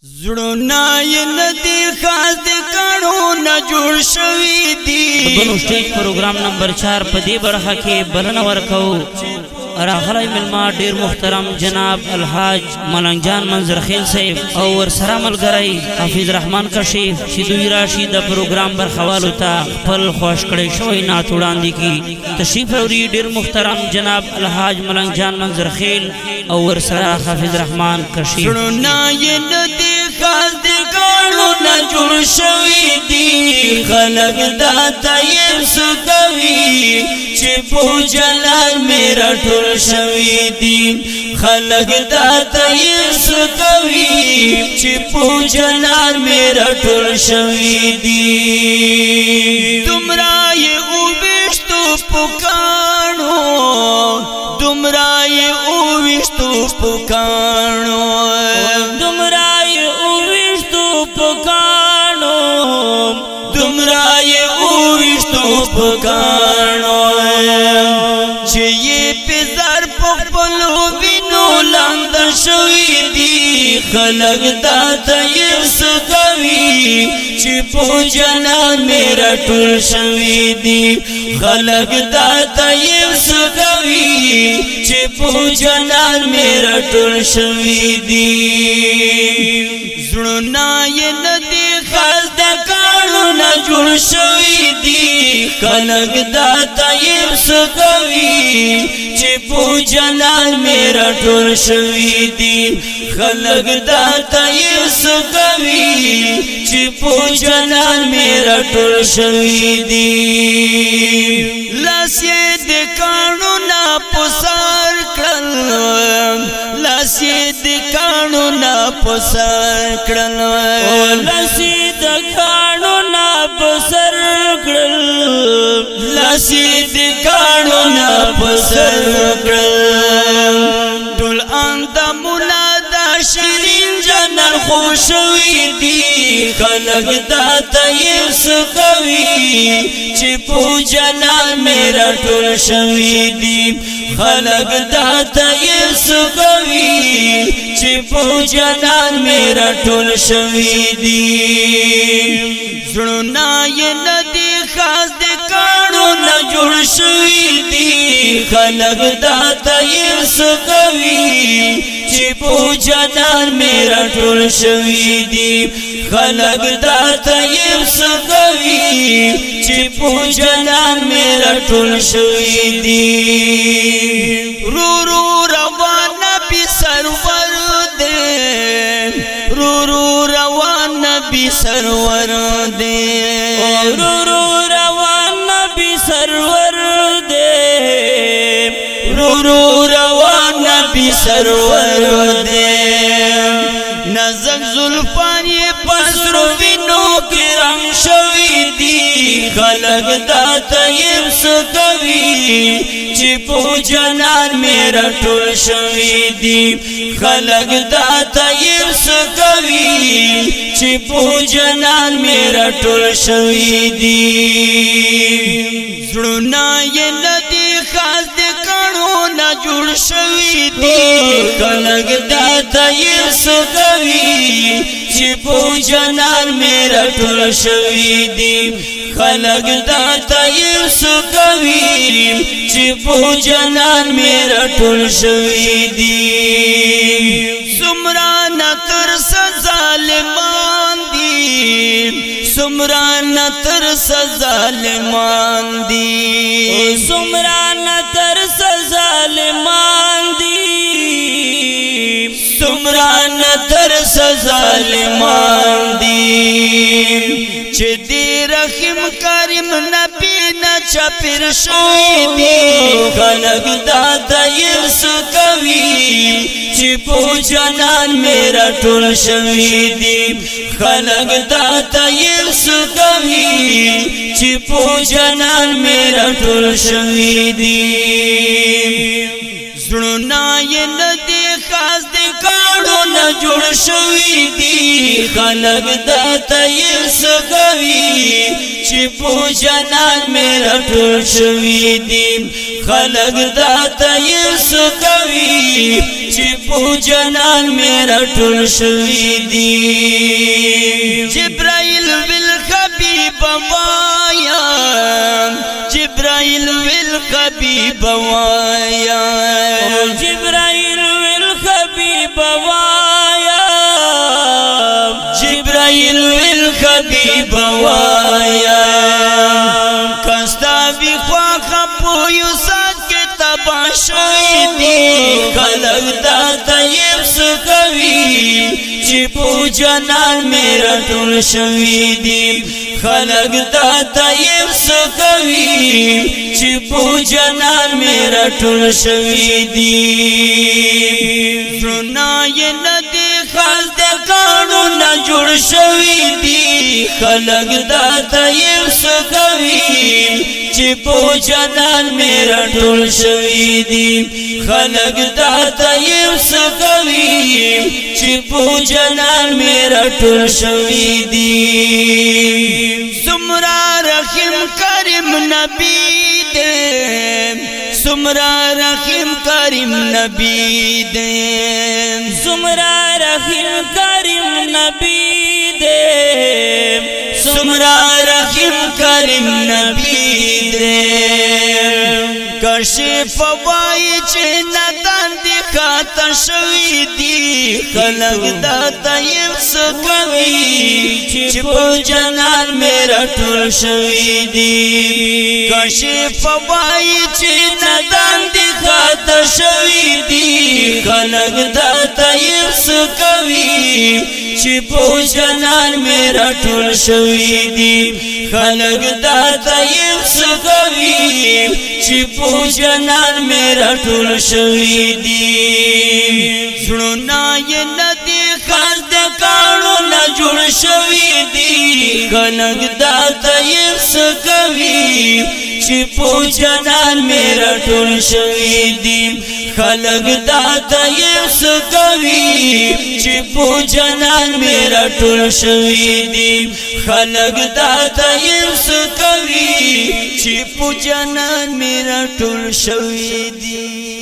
زړونه یې ندي خاص د کڼو نه جوړ شوي دي. بنو سټیج پروګرام نمبر 4 په دې برخه کې بلنه ورکو راغلی ملما ډیر محترم جناب الحاج ملنګ جان منظرخیل صاحب او ورسره ملګری حافظ رحمان کشیف چې دوی راشي د پروګرام برخوالو ته خپل خوښ کړی شوی نعت وړاندې کړي. تشریف اوري ډیر محترم جناب الحاج ملنګ جان منظرخیل او ورسره حافظ رحمان کشیف. زړونه یې ندي خاص د کڼو نه جوړ شوي دي. خلک دا طیب سکوي چې په جلال مې راټول شوي دي. خلک دا طیب سکوي چې په جلال مې راټول شوي دي. دومره یې اوویشتو په کاڼو دومره یې اوویشتو په کاڼو دومره یې اوویشتو په کاڼو دومره یې اوویشتو په کاڼو چې یې په زر په خپلو وینو لانده شوي دي. خلک دا طیب سکوي چې په جنان مې راټول شوي دي. خلک دا طیب سکوي چې په جنان مې راټول شوي دي. زړونه یې ندي خاص د کڼو نه جوړ شوي دي. خلک دا طیب سکوي چې په جنان مې راټول شوي دي. خلک دا طیب سکوي چې په جنان مې راټول شوي دي. لاس یې د کڼو نه په سر کړل لاس یې د کڼو نه په سر کړل لاس یې د کڼو نه په سر کړل لاس یې د کڼو نه په سر کړل. ټول اندامونه دا شیرین جنان خوشوي دي. خلک دا طیب سکوي چې په جنان مې راټول شوي دي. خلک دا طیب سکوي چې په جنان مې راټول شوي دي. زړونه یې ندي خاص د کڼو نه جوړ شوي دي. خلک دا طیب سکوي چې په جنان مې راټول شوي دي. خلک دا طیب سکوي چې په جنان مې راټول شوي دي. رو رو روان نبی سرور دے رو رو روان نبی سرور دے رو رو روان نبی سرور دے رو رو روان نبی سرور دے. نازک زلفان یې پسرو وینو کې رنګ شوي دي. خلک دا طیب سکوي چې په جنان مې راټول شوي دي. خلک دا طیب سکوي چې په جنان مې راټول شوي دي. زړونه یې ندي خاص د کڼو نه جوړ شوي دي. خلک دا طیب سکوي چې په جنان مې راټول شوي دي. خلک دا طیب سکوي چې په جنان مې راټول شوي دي. څومره نترس ظالمان دي څومره نترس ظالمان دي څومره نترس ظالمان دي څومره نترس ظالمان دي چې دې رحیم کریم نبی نه چاپېر شوي دي. خلک دا طیب سکوي چې په جنان مې راټول شوي دي. خلک دا طیب سکوي چې په جنان مې راټول شوي دي. زړونه یې ندي خاص د کڼو نه جوړ شوي دي. خلک دا طیب سکوي چې په جنان مې راټول شوي دي. خلک دا طیب سکوي چې په جنان میرا ټول شوی دی جبرائیل بالحبیب وایا جبرائیل بالحبیب وایا جبرائیل والحبیب وایا جبرائیل والحبیب وایا کستا بی خواخ پویو سات کے تبا شوی دی خلق دا طیب سکوی چی پو جنان میرا ټول شوی دی خلق دا طیب سکوی چی پو جنان میرا ټول شوی دی زرنا یہ ندی خاص دے کانو نا جوڑ شوی دی خلق دا طیب سکوی چی پو جنان میرا ټول شوی دی خلق دا طیب سکوی چی پو جنان میرا ټول شوی دی سمرا رحیم کریم نبی دے سمرا رحیم کریم نبی دے سمرا رحیم کریم نبی دے سمرا رحیم کریم نبی دے کشف وائی چه ندان دی خاطر شوی دی خلق دا طیب سکوی چه پو جنان میرا ټول شوی دی کشف وائی چه ندان دی خاطر شوی دی خلق دا طیب سکوی چه پو جنان میرا ټول شوی دی خلق دا طیب سکوی چی پو جنان میرا ټول شوی دی زړونه یې ندی خاص د کاڼو نه جوړ شوی دی خلق دا طیب سکوي چی پو جنان میرا ټول شوی دی خلق دا طیب سکوي چی پو جنان میرا ټول شوی دی خلق دا طیب سکوي چی پو جنان میرا ټول شوی دی